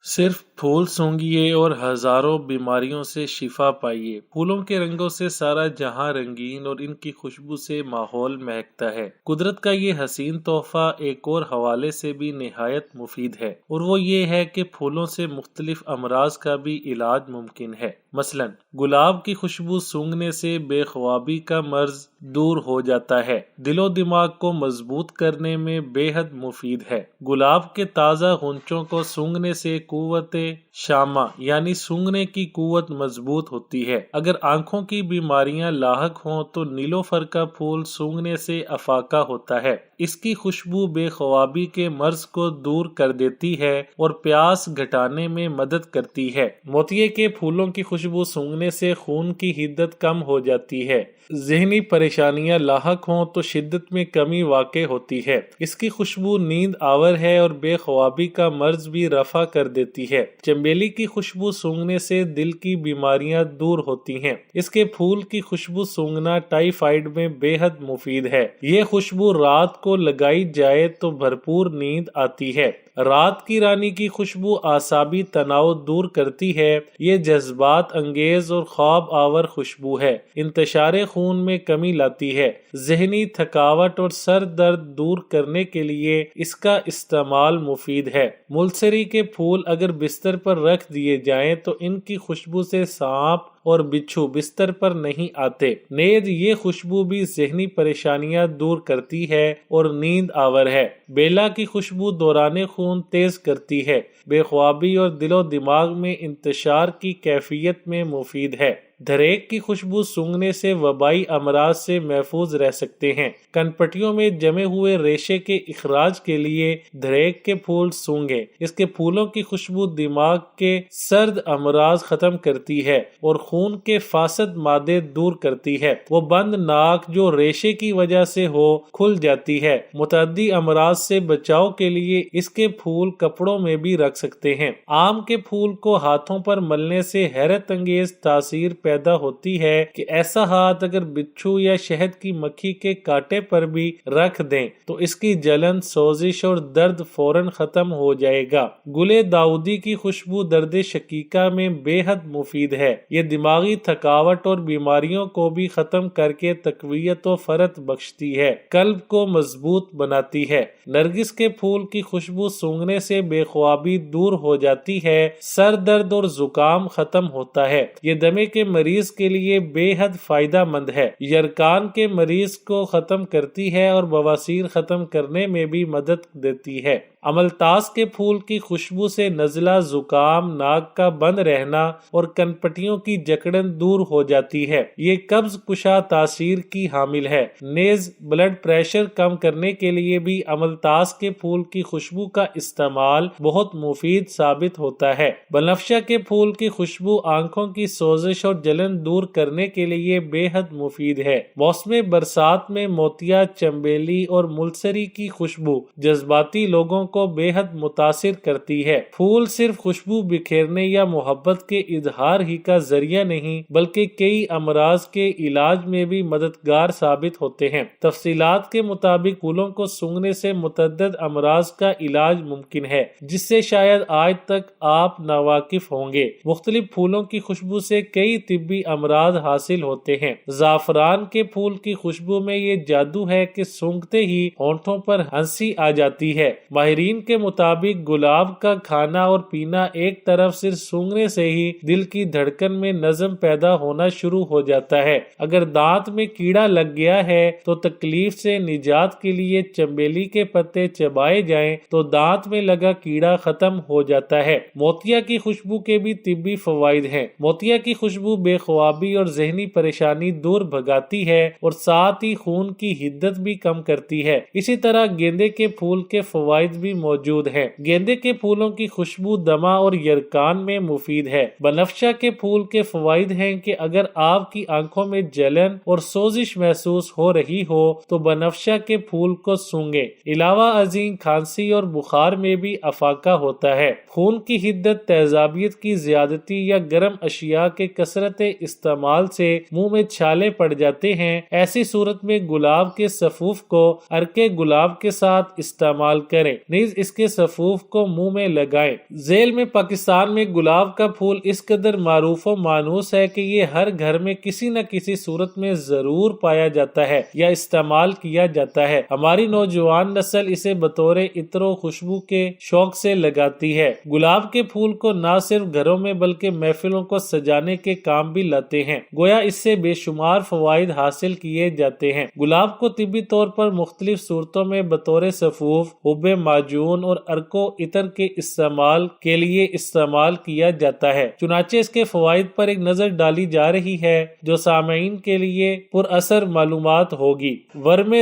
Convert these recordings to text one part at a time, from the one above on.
صرف پھول سونگھیے اور ہزاروں بیماریوں سے شفا پائیے۔ پھولوں کے رنگوں سے سارا جہاں رنگین اور ان کی خوشبو سے ماحول مہکتا ہے۔ قدرت کا یہ حسین تحفہ ایک اور حوالے سے بھی نہایت مفید ہے، اور وہ یہ ہے کہ پھولوں سے مختلف امراض کا بھی علاج ممکن ہے۔ مثلاً گلاب کی خوشبو سونگھنے سے بے خوابی کا مرض دور ہو جاتا ہے۔ دل و دماغ کو مضبوط کرنے میں بے حد مفید ہے۔ گلاب کے تازہ غنچوں کو سونگھنے سے قوت شامہ یعنی سونگھنے کی قوت مضبوط ہوتی ہے۔ اگر آنکھوں کی بیماریاں لاحق ہوں تو نیلوفر کا پھول سونگھنے سے افاقہ ہوتا ہے۔ اس کی خوشبو بے خوابی کے مرض کو دور کر دیتی ہے اور پیاس گھٹانے میں مدد کرتی ہے۔ موتیے کے پھولوں کی خوشبو سونگھنے سے خون کی حدت کم ہو جاتی ہے۔ ذہنی پریشانیاں لاحق ہوں تو شدت میں کمی واقع ہوتی ہے۔ اس کی خوشبو نیند آور ہے اور بے خوابی کا مرض بھی رفع کر دیتی ہے۔ چنبیلی کی خوشبو سونگھنے سے دل کی بیماریاں دور ہوتی ہیں۔ اس کے پھول کی خوشبو سونگھنا ٹائیفائیڈ میں بے حد مفید ہے۔ یہ خوشبو رات کو لگائی جائے تو بھرپور نیند آتی ہے۔ رات کی رانی کی خوشبو اعصابی تناؤ دور کرتی ہے۔ یہ جذبات انگیز اور خواب آور خوشبو ہے۔ انتشار خون میں کمی لاتی ہے۔ ذہنی تھکاوٹ اور سر درد دور کرنے کے لیے اس کا استعمال مفید ہے۔ ملسری کے پھول اگر بستر پر رکھ دیے جائیں تو ان کی خوشبو سے سانپ اور بچھو بستر پر نہیں آتے۔ نیز یہ خوشبو بھی ذہنی پریشانیاں دور کرتی ہے اور نیند آور ہے۔ بیلا کی خوشبو دوران خون تیز کرتی ہے۔ بے خوابی اور دل و دماغ میں انتشار کی کیفیت میں مفید ہے۔ دھریک کی خوشبو سونگھنے سے وبائی امراض سے محفوظ رہ سکتے ہیں۔ کنپٹیوں میں جمے ہوئے ریشے کے اخراج کے لیے دھریک کے پھول سونگھیں۔ اس کے پھولوں کی خوشبو دماغ کے سرد امراض ختم کرتی ہے اور خون کے فاسد مادے دور کرتی ہے۔ وہ بند ناک جو ریشے کی وجہ سے ہو کھل جاتی ہے۔ متعدی امراض سے بچاؤ کے لیے اس کے پھول کپڑوں میں بھی رکھ سکتے ہیں۔ آم کے پھول کو ہاتھوں پر ملنے سے حیرت انگیز تاثیر پیدا ہوتی ہے کہ ایسا ہاتھ اگر بچھو یا شہد کی مکھی کے کانٹے پر بھی رکھ دیں تو اس کی جلن، سوزش اور درد فوراً ختم ہو جائے گا۔ گلے داؤدی کی خوشبو درد شقیقہ میں بے حد مفید ہے۔ یہ دماغی تھکاوٹ اور بیماریوں کو بھی ختم کر کے تقویت و فرت بخشتی ہے، قلب کو مضبوط بناتی ہے۔ نرگس کے پھول کی خوشبو سونگھنے سے بے خوابی دور ہو جاتی ہے، سر درد اور زکام ختم ہوتا ہے۔ یہ دمے کے مریض کے لیے بے حد فائدہ مند ہے۔ یرکان کے مریض کو ختم کرتی ہے اور بواسیر ختم کرنے میں بھی مدد دیتی ہے۔ املتاس کے پھول کی خوشبو سے نزلہ، زکام، ناک کا بند رہنا اور کنپٹیوں کی جکڑن دور ہو جاتی ہے۔ یہ قبض کشا تاثیر کی حامل ہے۔ نیز بلڈ پریشر کم کرنے کے لیے بھی املتاس کے پھول کی خوشبو کا استعمال بہت مفید ثابت ہوتا ہے۔ بنفشہ کے پھول کی خوشبو آنکھوں کی سوزش اور جلن دور کرنے کے لیے بے حد مفید ہے۔ موسم برسات میں موتیا، چنبیلی اور ملسری کی خوشبو جذباتی لوگوں کو بے حد متاثر کرتی ہے۔ پھول صرف خوشبو بکھیرنے یا محبت کے اظہار ہی کا ذریعہ نہیں بلکہ کئی امراض کے علاج میں بھی مددگار ثابت ہوتے ہیں۔ تفصیلات کے مطابق پھولوں کو سونگھنے سے متعدد امراض کا علاج ممکن ہے جس سے شاید آج تک آپ ناواقف ہوں گے۔ مختلف پھولوں کی خوشبو سے کئی طبی امراض حاصل ہوتے ہیں۔ زعفران کے پھول کی خوشبو میں یہ جادو ہے کہ سونگھتے ہی ہونٹوں پر ہنسی آ جاتی ہے۔ ماہرین کے مطابق گلاب کا کھانا اور پینا ایک طرف صرف سونگھنے سے ہی دل کی دھڑکن میں نظم پیدا ہونا شروع ہو جاتا ہے۔ اگر دانت میں کیڑا لگ گیا ہے تو تکلیف سے نجات کے لیے چنبیلی کے پتے چبائے جائیں تو دانت میں لگا کیڑا ختم ہو جاتا ہے۔ موتیا کی خوشبو کے بھی طبی فوائد ہیں۔ موتیا کی خوشبو بے خوابی اور ذہنی پریشانی دور بھگاتی ہے اور ساتھ ہی خون کی حدت بھی کم کرتی ہے۔ اسی طرح گیندے کے پھول کے فوائد بھی موجود ہیں۔ گیندے کے پھولوں کی خوشبو دمہ اور یرکان میں مفید ہے۔ بنفشہ کے پھول کے فوائد ہیں کہ اگر آپ کی آنکھوں میں جلن اور سوزش محسوس ہو رہی ہو تو بنفشہ کے پھول کو سونگھیں۔ علاوہ ازیں کھانسی اور بخار میں بھی افاقہ ہوتا ہے۔ خون کی حدت، تیزابیت کی زیادتی یا گرم اشیاء کے کثرت کثرت استعمال سے منہ میں چھالے پڑ جاتے ہیں، ایسی صورت میں گلاب کے سفوف کو عرق گلاب کے ساتھ استعمال کریں، نیز اس کے سفوف کو منہ میں لگائیں۔ ذیل میں پاکستان میں گلاب کا پھول اس قدر معروف و مانوس ہے کہ یہ ہر گھر میں کسی نہ کسی صورت میں ضرور پایا جاتا ہے یا استعمال کیا جاتا ہے۔ ہماری نوجوان نسل اسے بطور عطر و خوشبو کے شوق سے لگاتی ہے۔ گلاب کے پھول کو نہ صرف گھروں میں بلکہ محفلوں کو سجانے کے کام بھی لاتے ہیں، گویا اس سے بے شمار فوائد حاصل کیے جاتے ہیں۔ گلاب کو طبی طور پر مختلف صورتوں میں بطور سفوف، حب معجون اور عرق و عطر کے استعمال کے لیے استعمال کیا جاتا ہے۔ چنانچہ اس کے فوائد پر ایک نظر ڈالی جا رہی ہے جو سامعین کے لیے پر اثر معلومات ہوگی۔ ورم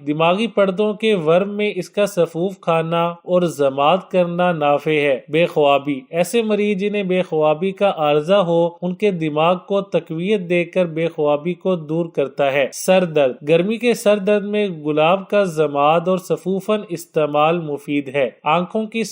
دماغی پردوں کے ورم میں اس کا سفوف کھانا اور ضماد کرنا نافع ہے۔ بے خوابی، ایسے مریض جنہیں بے خوابی کا عارضہ ہو ان کے دماغ کو تقویت دے کر بے خوابی کو دور کرتا ہے۔ سر درد، گرمی کے سر درد میں گلاب کا ضماد اور سفوفاً استعمال مفید ہے۔ آنکھوں کی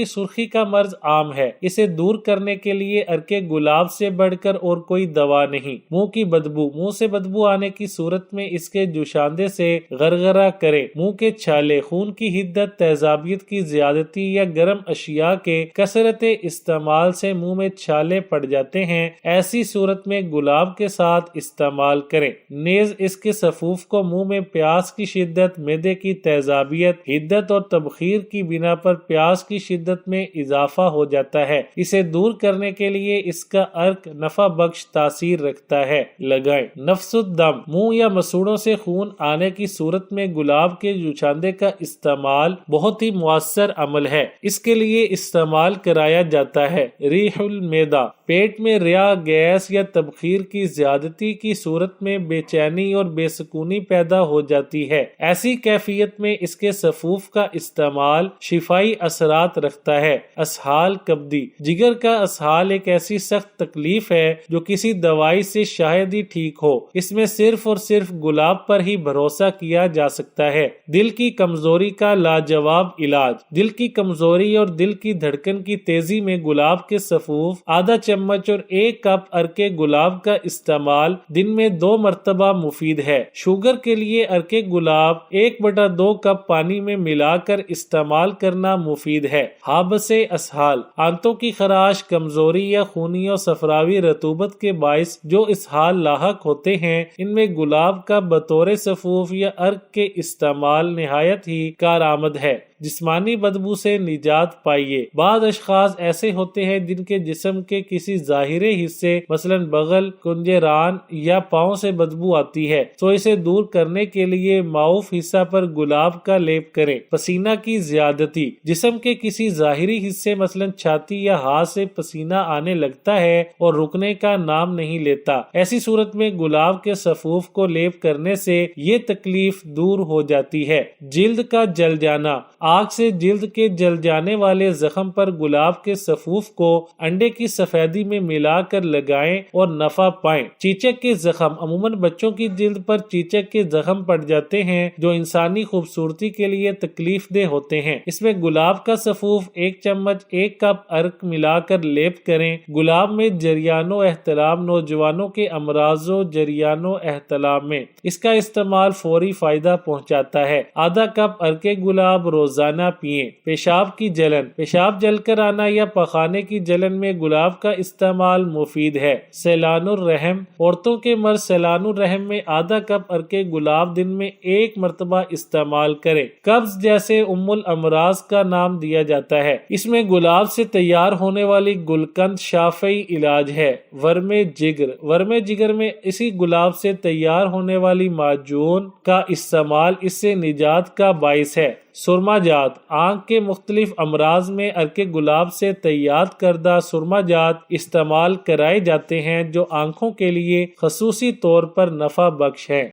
سرخی کا مرض عام ہے، اسے دور کرنے کے لیے عرق گلاب سے بڑھ کر اور کوئی دوا نہیں۔ منہ کی بدبو، منہ سے بدبو آنے کی صورت میں اس کے جوشاندے سے غرغرہ کریں۔ منہ کے چھالے، خون کی حدت، تیزابیت کی زیادتی یا گرم اشیاء کے کثرت استعمال سے منہ میں چھالے پڑ جاتے ہیں، ایسی صورت میں گلاب کے ساتھ استعمال کریں۔ نیز اس کے سفوف کو منہ میں پیاس کی شدت، معدے کی تیزابیت، حدت اور تبخیر کی بنا پر پیاس کی شدت میں اضافہ ہو جاتا ہے، اسے دور کرنے کے لیے اس کا عرق نفع بخش تاثیر رکھتا ہے، لگائیں۔ نفس الدم، منہ یا مسوڑوں سے خون آنے کی صورت میں گلاب کے جوشاندے کا استعمال بہت ہی مؤثر عمل ہے، اس کے لیے استعمال کرایا جاتا ہے۔ ریح المیدہ، پیٹ میں ریا، گیس یا تبخیر کی زیادتی کی صورت میں بے چینی اور بے سکونی پیدا ہو جاتی ہے، ایسی کیفیت میں اس کے سفوف کا استعمال شفائی اثرات رکھتا ہے۔ اسہال کبدی، جگر کا اسہال ایک ایسی سخت تکلیف ہے جو کسی دوائی سے شاید ہی ٹھیک ہو، اس میں صرف اور صرف گلاب پر ہی بھروسہ کیا جا سکتا ہے۔ دل کی کمزوری کا لاجواب علاج، دل کی کمزوری اور دل کی دھڑکن کی تیزی میں گلاب کے سفوف، آدھا چمچ اور 1 کپ عرق گلاب کا استعمال دن میں 2 مرتبہ مفید ہے۔ شوگر کے لیے عرق گلاب 1/2 کپ پانی میں ملا کر استعمال کرنا مفید ہے۔ حابس اسہال، آنتوں کی خراش، کمزوری یا خونی اور صفراوی رطوبت کے باعث جو اسہال لاحق ہوتے ہیں، ان میں گلاب کا بطور سفوف یا عرق کے استعمال نہایت ہی کارآمد ہے۔ جسمانی بدبو سے نجات پائیے، بعض اشخاص ایسے ہوتے ہیں جن کے جسم کے کسی ظاہری حصے مثلا بغل، کنجے ران یا پاؤں سے بدبو آتی ہے، تو اسے دور کرنے کے لیے معوف حصہ پر گلاب کا لیپ کریں۔ پسینہ کی زیادتی، جسم کے کسی ظاہری حصے مثلا چھاتی یا ہاتھ سے پسینہ آنے لگتا ہے اور رکنے کا نام نہیں لیتا، ایسی صورت میں گلاب کے سفوف کو لیپ کرنے سے یہ تکلیف دور ہو جاتی ہے۔ جلد کا جل جانا، آگ سے جلد کے جل جانے والے زخم پر گلاب کے سفوف کو انڈے کی سفیدی میں ملا کر لگائیں اور نفع پائیں۔ چیچک کے زخم، عموماً بچوں کی جلد پر چیچک کے زخم پڑ جاتے ہیں جو انسانی خوبصورتی کے لیے تکلیف دہ ہوتے ہیں، اس میں گلاب کا سفوف 1 چمچ 1 کپ عرق ملا کر لیپ کریں۔ گلاب میں جریان و احتلام، نوجوانوں کے امراض و جریان و احتلام میں اس کا استعمال فوری فائدہ پہنچاتا ہے۔ آدھا کپ عرق گلاب روزانہ پئیں۔ پیشاب کی جلن، پیشاب جل کر آنا یا پخانے کی جلن میں گلاب کا استعمال مفید ہے۔ سیلان الرحم، عورتوں کے مرض سیلان الرحم میں آدھا کپ عرق گلاب دن میں 1 مرتبہ استعمال کریں۔ قبض جیسے الامراض کا نام دیا جاتا ہے، اس میں گلاب سے تیار ہونے والی گلقند شافعی علاج ہے۔ ورم جگر میں اسی گلاب سے تیار ہونے والی معجون کا استعمال اس سے نجات کا باعث ہے۔ سرما جات، آنکھ کے مختلف امراض میں عرق گلاب سے تیار کردہ سرما جات استعمال کرائے جاتے ہیں جو آنکھوں کے لیے خصوصی طور پر نفع بخش ہیں۔